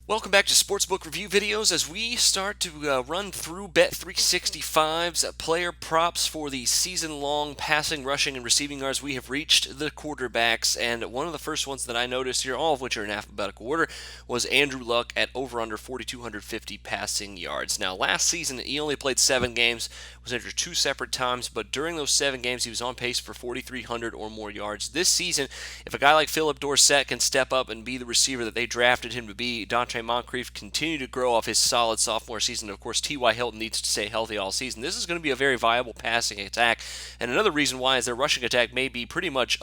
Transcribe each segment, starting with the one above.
Welcome back to Sportsbook Review Videos as we start to run through Bet365's player props for the season-long passing, rushing, and receiving yards. We have reached the quarterbacks, and one of the first ones that I noticed here, all of which are in alphabetical order, was Andrew Luck at over-under 4,250 passing yards. Now, last season, he only played 7 games, was injured 2 separate times, but during those 7 games, he was on pace for 4,300 or more yards. This season, if a guy like Philip Dorsett can step up and be the receiver that they drafted him to be, Dante Moncrief continue to grow off his solid sophomore season. Of course, T.Y. Hilton needs to stay healthy all season. This is going to be a very viable passing attack. And another reason why is their rushing attack may be pretty much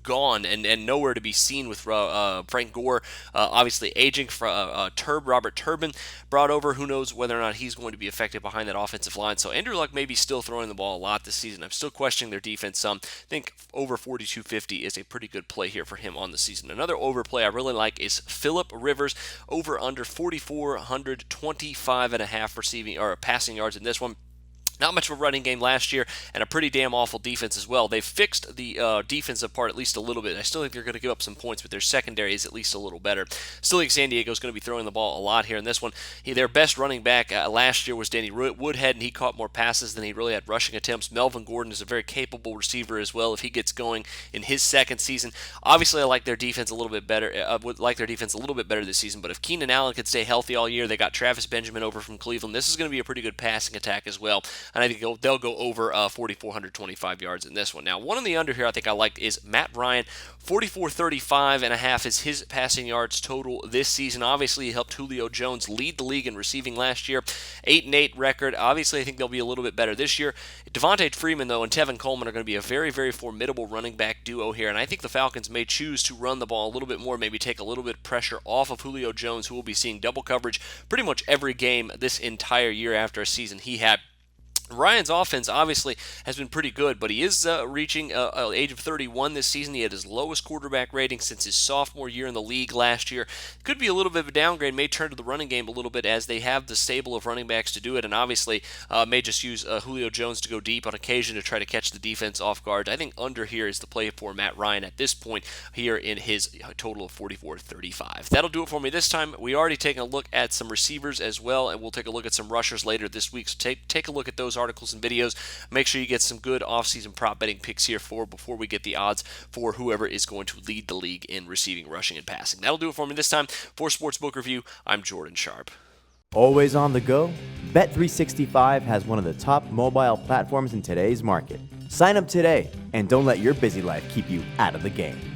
gone and nowhere to be seen with Frank Gore obviously aging. Robert Turbin brought over. Who knows whether or not he's going to be effective behind that offensive line. So Andrew Luck may be still throwing the ball a lot this season. I'm still questioning their defense some. I think over 4,250 is a pretty good play here for him on the season. Another overplay I really like is Philip Rivers over under 4,425 and a half receiving or passing yards in this one. Not much of a running game last year, and a pretty damn awful defense as well. They fixed the defensive part at least a little bit. I still think they're going to give up some points, but their secondary is at least a little better. Still think San Diego is going to be throwing the ball a lot here in this one. Their best running back last year was Danny Woodhead, and he caught more passes than he really had rushing attempts. Melvin Gordon is a very capable receiver as well if he gets going in his second season. Obviously, I like their defense a little bit better. Would like their defense a little bit better this season, but if Keenan Allen can stay healthy all year, they got Travis Benjamin over from Cleveland. This is going to be a pretty good passing attack as well. And I think they'll go over 4,425 yards in this one. Now, one of the under here I think I like is Matt Ryan. 4,435 and a half is his passing yards total this season. Obviously, he helped Julio Jones lead the league in receiving last year. 8-8 record. Obviously, I think they'll be a little bit better this year. Devontae Freeman, though, and Tevin Coleman are going to be a very, very formidable running back duo here. And I think the Falcons may choose to run the ball a little bit more, maybe take a little bit of pressure off of Julio Jones, who will be seeing double coverage pretty much every game this entire year after a season he had. Ryan's offense obviously has been pretty good, but he is reaching age of 31 this season. He had his lowest quarterback rating since his sophomore year in the league last year. Could be a little bit of a downgrade, may turn to the running game a little bit as they have the stable of running backs to do it, and obviously may just use Julio Jones to go deep on occasion to try to catch the defense off guard. I think under here is the play for Matt Ryan at this point here in his total of 44-35. That'll do it for me this time. We already taken a look at some receivers as well, and we'll take a look at some rushers later this week, so take a look at those articles and videos. Make sure you get some good offseason prop betting picks here before we get the odds for whoever is going to lead the league in receiving, rushing, and passing. That'll do it for me this time. For Sportsbook Review, I'm Jordan Sharp. Always on the go? Bet365 has one of the top mobile platforms in today's market. Sign up today and don't let your busy life keep you out of the game.